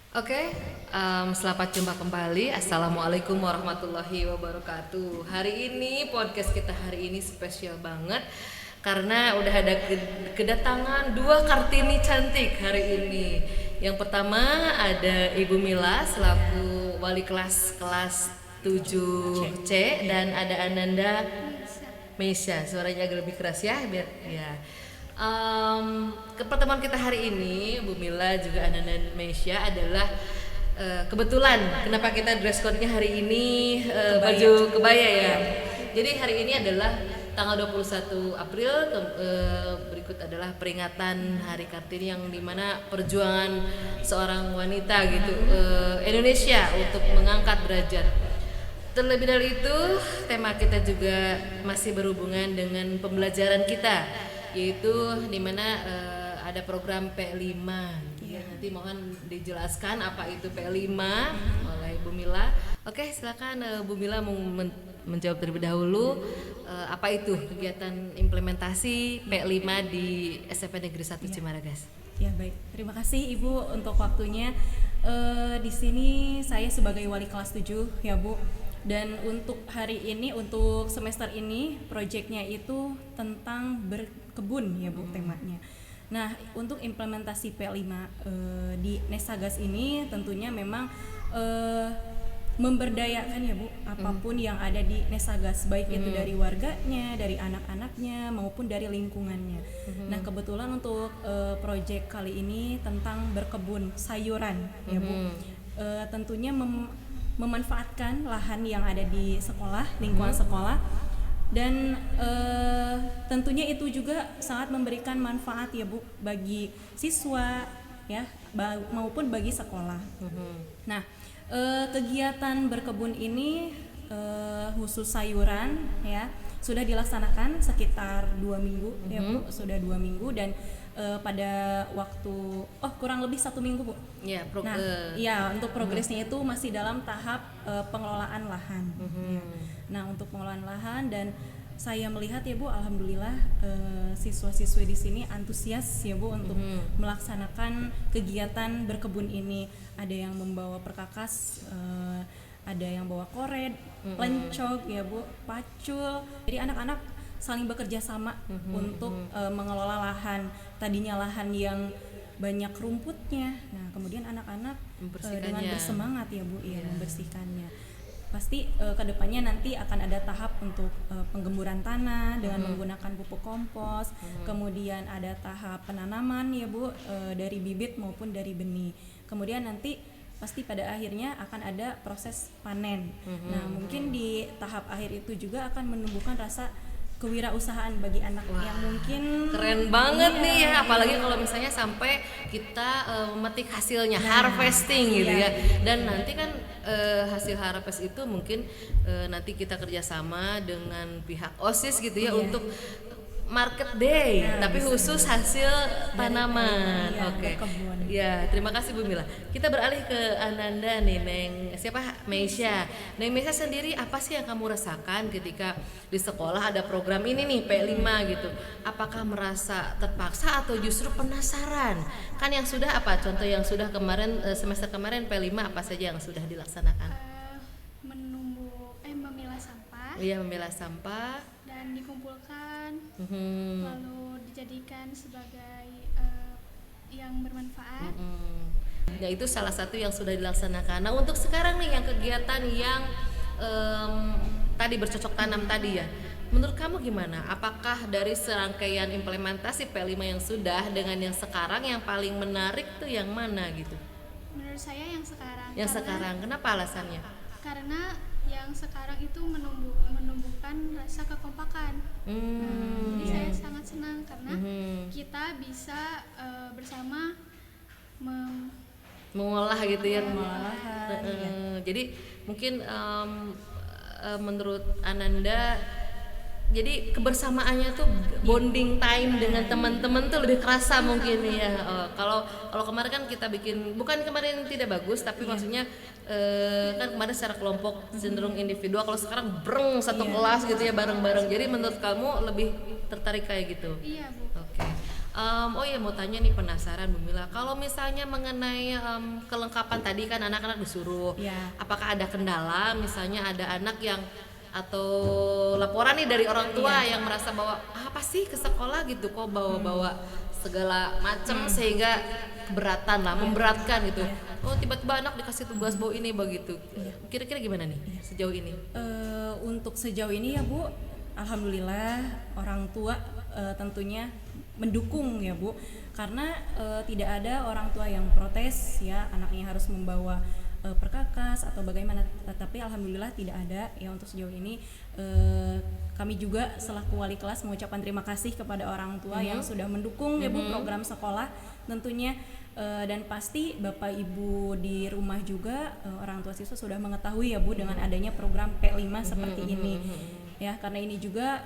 Oke, selamat jumpa kembali. Assalamualaikum warahmatullahi wabarakatuh. Hari ini podcast kita hari ini spesial banget karena udah ada kedatangan dua Kartini cantik hari ini. Yang pertama ada Ibu Mila selaku wali kelas 7C dan ada Ananda Meisha. Suaranya agak lebih keras ya biar ya. Ke pertemuan kita hari ini, Bu Mila juga Ana dan Meisha adalah kebetulan kenapa kita dress code-nya hari ini baju kebaya ya. Jadi hari ini adalah tanggal 21 April berikut adalah peringatan Hari Kartini yang dimana perjuangan seorang wanita gitu Indonesia untuk mengangkat derajat. Terlebih dari itu, tema kita juga masih berhubungan dengan pembelajaran kita, yaitu dimana ada program P5. Nanti mohon dijelaskan apa itu P5 oleh Bu Mila. Oke, silakan Bu Mila menjawab terlebih dahulu apa itu kegiatan implementasi P5 di SMP Negeri 1 Cimaragas. Ya baik, terima kasih Ibu untuk waktunya. Di sini saya sebagai wali kelas 7 ya Bu. Dan untuk hari ini, untuk semester ini, proyeknya itu tentang berkebun ya Bu temanya. Nah, untuk implementasi P5 di Nesagas ini tentunya memang memberdayakan ya Bu, apapun yang ada di Nesagas, baik itu dari warganya, dari anak-anaknya maupun dari lingkungannya. Nah, kebetulan untuk proyek kali ini tentang berkebun sayuran ya Bu. Tentunya memanfaatkan lahan yang ada di sekolah, lingkungan sekolah, dan tentunya itu juga sangat memberikan manfaat ya Bu bagi siswa ya maupun bagi sekolah. Nah, kegiatan berkebun ini khusus sayuran ya sudah dilaksanakan sekitar 2 minggu ya Bu, sudah 2 minggu dan pada waktu kurang lebih 1 minggu Bu. Ya, Untuk progresnya itu masih dalam tahap pengelolaan lahan. Ya. Nah, untuk pengelolaan lahan dan saya melihat ya Bu, alhamdulillah siswa-siswi di sini antusias ya Bu untuk melaksanakan kegiatan berkebun ini. Ada yang membawa perkakas, ada yang bawa koret, lencok ya Bu, pacul. Jadi anak-anak saling bekerja sama untuk mengelola lahan. Tadinya lahan yang banyak rumputnya. Nah, kemudian anak-anak dengan bersemangat ya Bu, membersihkannya. Pasti kedepannya nanti akan ada tahap untuk penggemburan tanah dengan menggunakan pupuk kompos. Kemudian ada tahap penanaman ya Bu, dari bibit maupun dari benih. Kemudian nanti pasti pada akhirnya akan ada proses panen. Nah, mungkin di tahap akhir itu juga akan menumbuhkan rasa kewirausahaan bagi anak. Yang mungkin keren banget nih ya, apalagi kalau misalnya sampai kita memetik hasilnya, harvesting gitu ya. Dan nanti kan hasil harvest itu mungkin nanti kita kerjasama dengan pihak OSIS gitu ya untuk market day, tapi khusus hasil tanaman. Oke. Ya, terima kasih Bu Mila. Kita beralih ke Ananda nih, Meisha. Neng Meisha sendiri apa sih yang kamu rasakan ketika di sekolah ada program ini nih P5 gitu? Apakah merasa terpaksa atau justru penasaran? Kan yang sudah apa? Contoh yang sudah kemarin semester kemarin P5 apa saja yang sudah dilaksanakan? Memilah sampah. Iya, memilah sampah Dan dikumpulkan, lalu dijadikan sebagai yang bermanfaat. Ya, itu salah satu yang sudah dilaksanakan. Nah, untuk sekarang nih yang kegiatan yang tadi bercocok tanam tadi ya, menurut kamu gimana? Apakah dari serangkaian implementasi P5 yang sudah dengan yang sekarang yang paling menarik tuh yang mana gitu? Menurut saya yang sekarang. Yang sekarang, kenapa alasannya? Karena yang sekarang itu menumbuhkan rasa kekompakan. Jadi saya sangat senang karena kita bisa bersama mengolah gitu ya. Jadi mungkin menurut Ananda, jadi kebersamaannya tuh bonding time dengan teman-teman tuh lebih kerasa mungkin ya. Kalau kemarin kan kita bikin, bukan kemarin tidak bagus, tapi maksudnya kan kemarin secara kelompok cenderung individual. Kalau sekarang satu kelas gitu ya bareng-bareng. Jadi menurut kamu lebih tertarik kayak gitu? Iya Bu. Oke. Oh iya, mau tanya nih, penasaran Bu Mila. Kalau misalnya mengenai kelengkapan tadi kan anak-anak disuruh. Ya. Apakah ada kendala misalnya ada anak yang atau laporan nih dari orang tua yang merasa bahwa apa sih ke sekolah gitu kok bawa-bawa segala macam sehingga keberatan lah, memberatkan gitu. Oh tiba-tiba anak dikasih tugas bawa ini begitu. Kira-kira gimana nih sejauh ini? Untuk sejauh ini ya Bu, alhamdulillah orang tua tentunya mendukung ya Bu, karena tidak ada orang tua yang protes ya anaknya harus membawa perkakas atau bagaimana, tapi alhamdulillah tidak ada ya untuk sejauh ini. Kami juga selaku wali kelas mengucapkan terima kasih kepada orang tua yang sudah mendukung ya Bu program sekolah tentunya. Dan pasti Bapak Ibu di rumah juga orang tua siswa sudah mengetahui ya Bu dengan adanya program P5 seperti ini ya, karena ini juga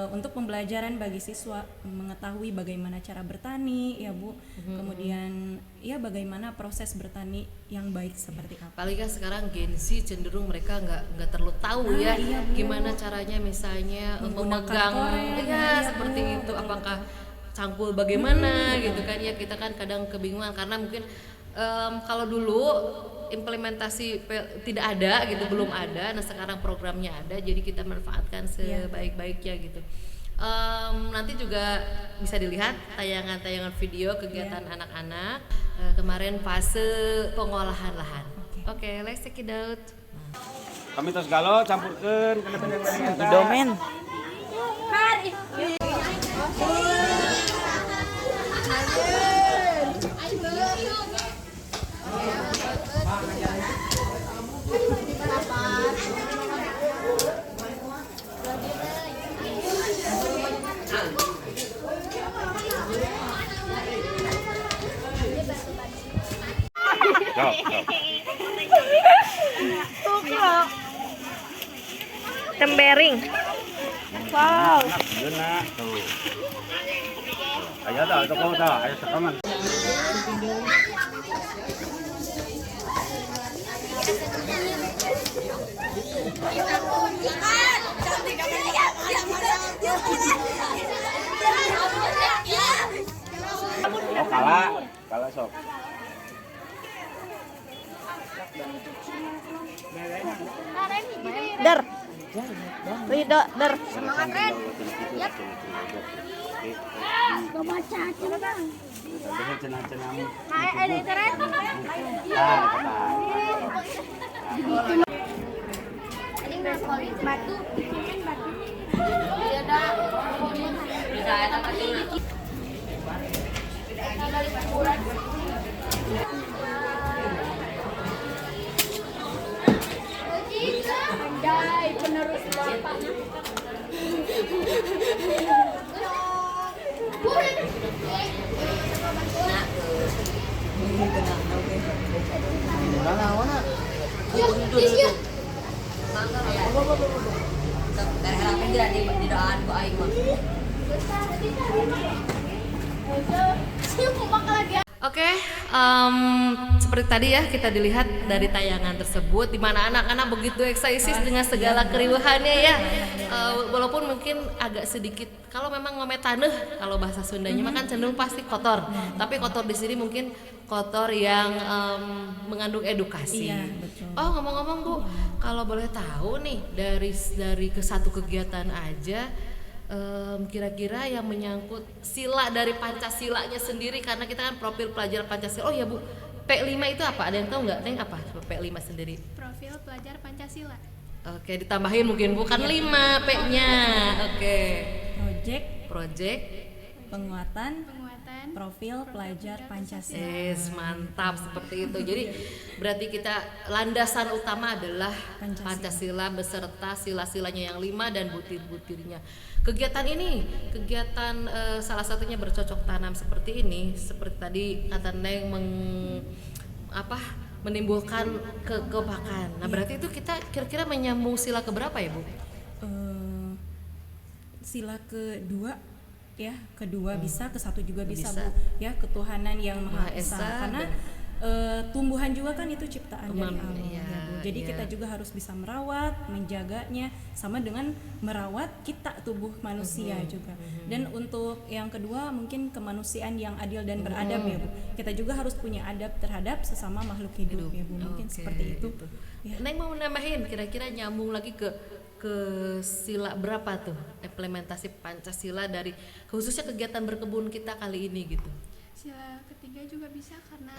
untuk pembelajaran bagi siswa mengetahui bagaimana cara bertani ya Bu, kemudian ya bagaimana proses bertani yang baik seperti apa. Paling kan sekarang Gen Z cenderung mereka nggak terlalu tahu ya iya, Bu. gimana caranya misalnya Menggunakan memegang korek, ya iya, seperti Bu. itu, apakah cangkul bagaimana gitu kan ya, kita kan kadang kebingungan karena mungkin kalau dulu implementasi tidak ada gitu, belum ada. Nah sekarang programnya ada, jadi kita manfaatkan sebaik-baiknya gitu. Nanti juga bisa dilihat tayangan-tayangan video kegiatan anak-anak kemarin fase pengolahan lahan. Oke, let's check it out. Kami tos galo campurkeun kana penyanyi Domen. Tembering. Wow. Geuna tuh. Aya tah toko tah, aya sakaman. Oh kalah sok. Der. Ridho, der. Oke, seperti tadi ya kita dilihat dari tayangan tersebut di mana anak-anak begitu excited dengan segala keriuhannya ya. Walaupun mungkin agak sedikit kalau memang ngomel tanah kalau bahasa Sundanya mah kan cenderung pasti kotor. Tapi kotor di sini mungkin kotor yang mengandung edukasi. Iya, betul. Oh, ngomong-ngomong Bu, kalau boleh tahu nih dari ke satu kegiatan aja kira-kira yang menyangkut sila dari Pancasilanya sendiri, karena kita kan profil pelajar Pancasila. Oh ya Bu, P5 itu apa? Ada yang tahu nggak? Neng apa P5 sendiri? Profil pelajar Pancasila. Oke, ditambahin mungkin bukan 5 P-nya. Oke. Project Penguatan profil pelajar Pancasila. Mantap seperti itu. Jadi berarti kita landasan utama adalah Pancasila beserta sila-silanya yang 5 dan butir-butirnya. Kegiatan ini, salah satunya bercocok tanam seperti ini, seperti tadi kata Neng menimbulkan kekompakan. Nah, berarti itu kita kira-kira menyambung sila keberapa ya, Bu? Sila kedua bisa, ke satu juga bisa. Bisa. Bu ya, ketuhanan yang Maha Esa, Esa karena tumbuhan juga kan itu ciptaan dari Allah Iya, ya, Bu. Jadi kita juga harus bisa merawat, menjaganya, sama dengan merawat kita tubuh manusia juga. Dan untuk yang kedua mungkin kemanusiaan yang adil dan beradab ya Bu. Kita juga harus punya adab terhadap sesama makhluk hidup ya Bu. Mungkin seperti itu. Ya. Neng mau nambahin kira-kira nyambung lagi ke sila berapa tuh implementasi Pancasila dari khususnya kegiatan berkebun kita kali ini gitu. Sila ketiga juga bisa karena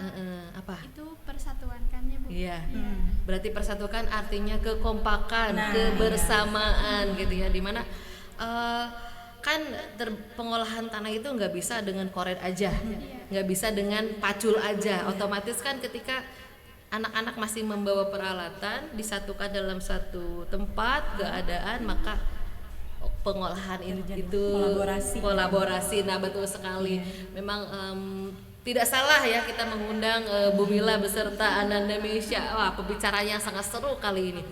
Apa? itu persatuan kan ya Bu. Iya. Iya. Berarti persatukan artinya kekompakan, kebersamaan gitu ya, dimana kan pengolahan tanah itu nggak bisa dengan koret aja, nggak bisa dengan pacul aja. Otomatis kan ketika anak-anak masih membawa peralatan disatukan dalam satu tempat keadaan, maka pengolahan itu kolaborasi. Nah betul sekali. Memang tidak salah ya kita mengundang Bu Mila beserta Ananda Meisha. Wah, pembicaraan yang sangat seru kali ini.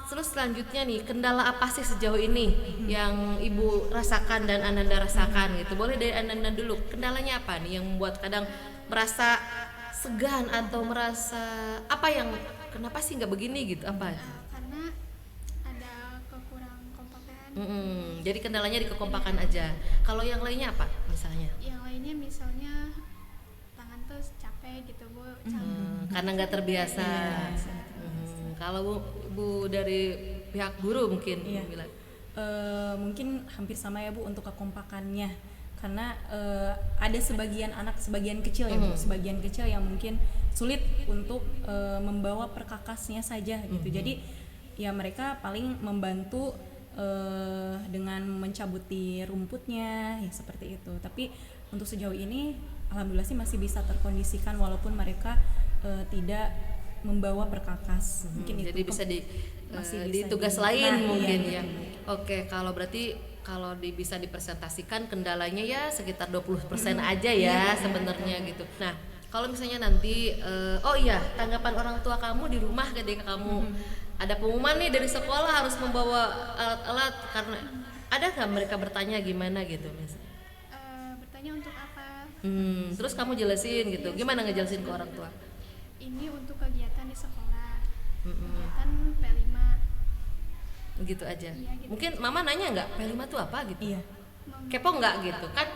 Terus selanjutnya nih, kendala apa sih sejauh ini yang Ibu rasakan dan Ananda rasakan gitu? Boleh dari Ananda dulu. Kendalanya apa nih yang membuat kadang merasa segan atau merasa apa yang kenapa sih nggak begini gitu, apa? Karena ada kekurang kompakan. Jadi kendalanya di kekompakan aja. Kalau yang lainnya apa misalnya? Yang lainnya misalnya tangan tuh capek gitu Bu. Karena nggak terbiasa. Kalau Bu dari pihak guru mungkin bilang. Mungkin hampir sama ya Bu untuk kekompakannya. Karena ada sebagian anak, sebagian kecil ya Bu, sebagian kecil yang mungkin sulit untuk membawa perkakasnya saja gitu. Jadi ya mereka paling membantu dengan mencabuti rumputnya ya seperti itu. Tapi untuk sejauh ini alhamdulillah sih masih bisa terkondisikan walaupun mereka tidak membawa perkakas. Mungkin Jadi itu bisa masih di bisa tugas di- lain nah, mungkin iya, ya. Oke, kalau berarti kalau bisa dipresentasikan kendalanya ya sekitar 20% aja ya sebenarnya gitu. Nah, kalau misalnya nanti oh iya, tanggapan orang tua kamu di rumah ketika kamu ada pengumuman nih dari sekolah harus membawa alat-alat, karena ada nggak mereka bertanya gimana gitu misalnya? Bertanya untuk apa? Terus kamu jelasin gitu. Gimana ngejelasin ke orang tua? Ini untuk kegiatan di sekolah. Kegiatan P5. Gitu aja. Iya, gitu. Mungkin mama nanya nggak P5 tuh apa gitu? Iya. Kepo nggak gitu kan?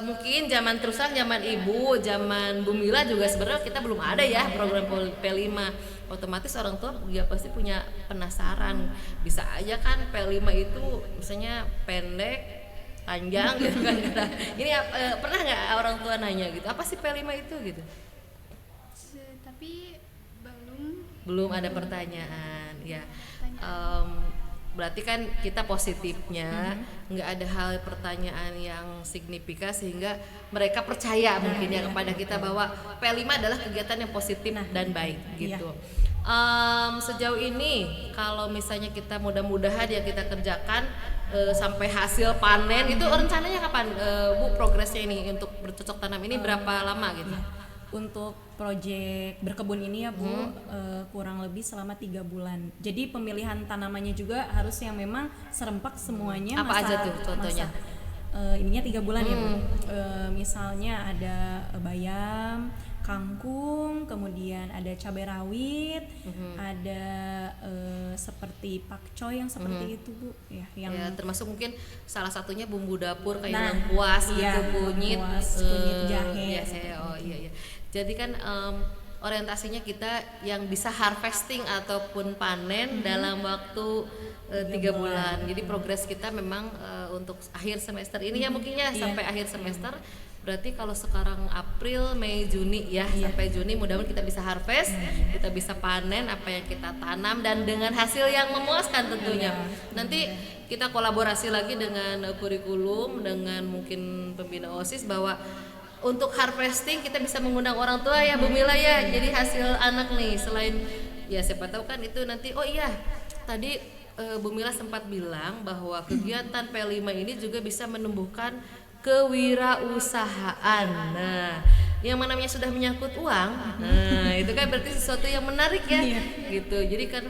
Mungkin zaman terusan, zaman ibu, zaman Bu Mila juga sebenarnya kita belum ada ya program P5. Otomatis orang tua dia pasti punya penasaran. Bisa aja kan P5 itu misalnya pendek, panjang gitu kan. Ini pernah nggak orang tua nanya gitu? Apa sih P5 itu gitu? Tapi Belum ada pertanyaan ya. Berarti kan kita positifnya nggak ada hal pertanyaan yang signifikan sehingga mereka percaya mungkin ya kepada kita bahwa P5 adalah kegiatan yang positif dan baik gitu. Sejauh ini kalau misalnya kita mudah-mudahan ya kita kerjakan sampai hasil panen itu rencananya kapan Bu progresnya ini untuk bercocok tanam ini berapa lama gitu? Untuk proyek berkebun ini ya Bu kurang lebih selama 3 bulan. Jadi pemilihan tanamannya juga harus yang memang serempak semuanya. Apa aja tuh contohnya? Ininya 3 bulan ya Bu. Misalnya ada bayam, kangkung, kemudian ada cabai rawit, ada seperti pakcoy yang seperti itu Bu. Ya, yang Ya, termasuk mungkin salah satunya bumbu dapur kayak lengkuas iya, gitu, kunyit, kunyit jahe. Iya. Jadi kan orientasinya kita yang bisa harvesting ataupun panen dalam waktu 3 bulan. Jadi progres kita memang untuk akhir semester ini ya mungkin ya sampai akhir semester. Berarti kalau sekarang April, Mei, Juni ya sampai Juni mudah-mudahan kita bisa harvest, kita bisa panen apa yang kita tanam dan dengan hasil yang memuaskan tentunya. Nanti kita kolaborasi lagi dengan kurikulum, dengan mungkin pembina OSIS bahwa untuk harvesting kita bisa mengundang orang tua ya Bu Mila ya. Jadi hasil anak nih selain ya siapa tahu kan itu nanti tadi Bu Mila sempat bilang bahwa kegiatan P5 ini juga bisa menumbuhkan kewirausahaan. Nah, yang namanya sudah menyangkut uang, nah itu kan berarti sesuatu yang menarik ya, gitu. Jadi kan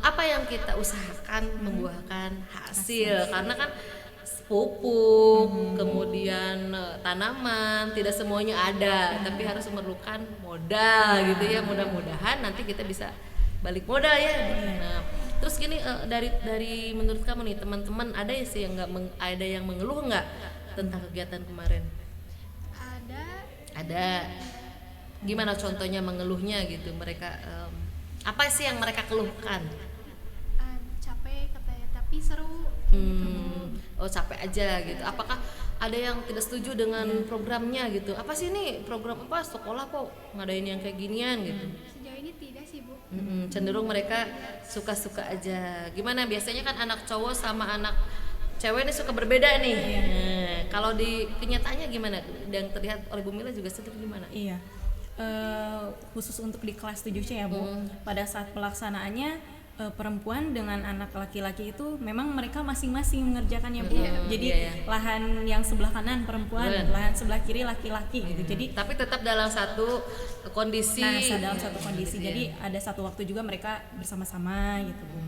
apa yang kita usahakan membuahkan hasil, karena kan pupuk, kemudian tanaman tidak semuanya ada, tapi harus memerlukan modal gitu ya. Mudah-mudahan nanti kita bisa balik modal ya. Nah, terus gini dari menurut kamu nih teman-teman ada ya sih yang ada yang mengeluh nggak tentang kegiatan kemarin? Ada. Gimana contohnya mengeluhnya gitu mereka apa sih yang mereka keluhkan? Capek katanya, tapi seru. Oh capek aja gitu. Apakah ada yang tidak setuju dengan programnya gitu? Apa sih ini program apa sekolah kok ngadain yang kayak ginian gitu? Sejauh ini tidak sih Bu. Cenderung mereka suka-suka aja. Gimana biasanya kan anak cowok sama anak cewek ini suka berbeda nih. Nah, kalau di kenyataannya gimana? Yang terlihat oleh Bu Mila juga sendiri gimana? Iya. Khusus untuk di kelas 7C ya Bu, pada saat pelaksanaannya perempuan dengan anak laki-laki itu memang mereka masing-masing mengerjakannya Bu. Jadi lahan yang sebelah kanan perempuan, lahan sebelah kiri laki-laki gitu. Jadi tapi tetap dalam satu kondisi. Dalam satu kondisi. Jadi ada satu waktu juga mereka bersama-sama gitu Bu.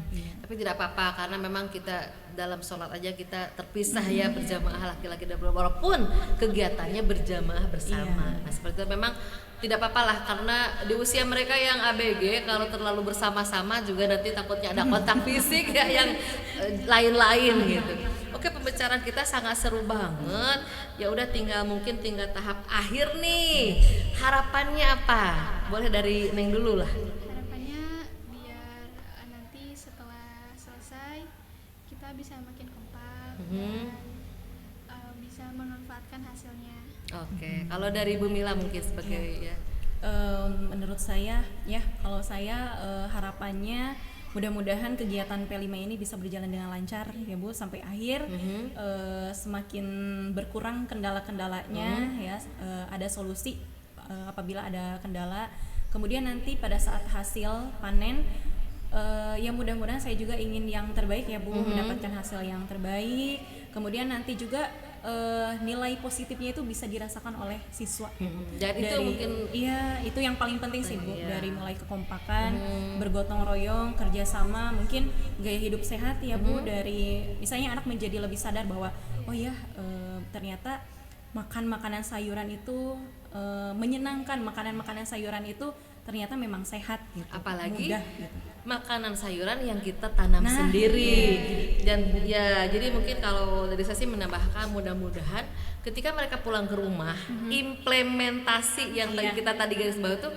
Tapi tidak apa-apa karena memang kita dalam sholat aja kita terpisah ya berjamaah laki-laki dan perempuan walaupun kegiatannya berjamaah bersama. Nah seperti itu memang tidak apa-apa lah karena di usia mereka yang ABG kalau terlalu bersama-sama juga nanti takutnya ada kontak fisik ya yang lain-lain gitu. Oke, pembicaraan kita sangat seru banget. Ya udah tinggal tahap akhir nih. Harapannya apa? Boleh dari Neng dulu lah. Harapannya biar nanti setelah selesai kita bisa makin kompak dan bisa memanfaatkan hasilnya. Oke, kalau dari Bu Mila mungkin sebagai ya. Menurut saya ya, kalau saya harapannya mudah-mudahan kegiatan P5 ini bisa berjalan dengan lancar ya Bu sampai akhir. Semakin berkurang kendala-kendalanya ya, ada solusi apabila ada kendala. Kemudian nanti pada saat hasil panen ya mudah-mudahan saya juga ingin yang terbaik ya Bu, mendapatkan hasil yang terbaik. Kemudian nanti juga nilai positifnya itu bisa dirasakan oleh siswa. Jadi itu mungkin iya itu yang paling penting sih Bu, dari mulai kekompakan, bergotong royong, kerjasama, mungkin gaya hidup sehat ya Bu, dari misalnya anak menjadi lebih sadar bahwa oh ya ternyata makan makanan sayuran itu menyenangkan, makanan sayuran itu ternyata memang sehat gitu. Apalagi mudah gitu. Makanan sayuran yang kita tanam sendiri dan ya jadi mungkin kalau dari saya sih menambahkan mudah-mudahan ketika mereka pulang ke rumah implementasi yang kita tadi garis bawah itu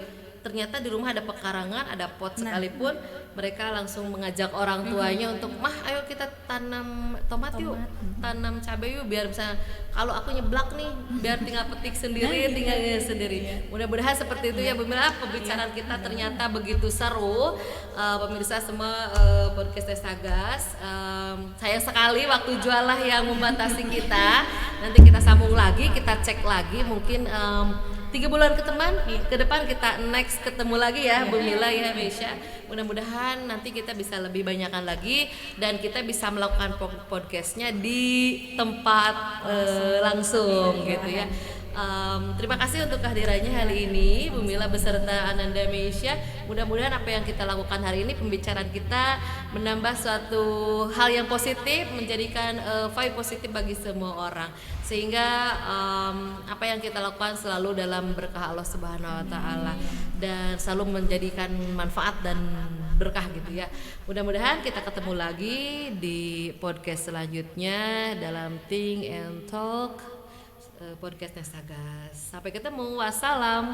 ternyata di rumah ada pekarangan, ada pot sekalipun mereka langsung mengajak orang tuanya untuk mah ayo kita tanam tomat yuk, tanam cabai yuk biar bisa kalau aku nyeblak nih biar tinggal petik sendiri, tinggal sendiri. Mudah-mudahan seperti itu ya Bu Mila. Pembicaraan kita ternyata begitu seru. Pemirsa semua podcast Sagas. Sayang sekali waktu jualah yang membatasi kita. Nanti kita sambung lagi, kita cek lagi mungkin 3 bulan ke depan kita next ketemu lagi ya Bu Mila ya Mesya. Mudah-mudahan nanti kita bisa lebih banyakan lagi dan kita bisa melakukan podcastnya di tempat langsung gitu ya. Terima kasih untuk kehadirannya hari ini Bu Mila beserta Ananda Mesya. Mudah-mudahan apa yang kita lakukan hari ini pembicaraan kita menambah suatu hal yang positif, menjadikan vibe positif bagi semua orang sehingga apa yang kita lakukan selalu dalam berkah Allah Subhanahu wa taala dan selalu menjadikan manfaat dan berkah gitu ya. Mudah-mudahan kita ketemu lagi di podcast selanjutnya dalam Think and Talk podcastnya Sagas. Sampai ketemu. Wassalam.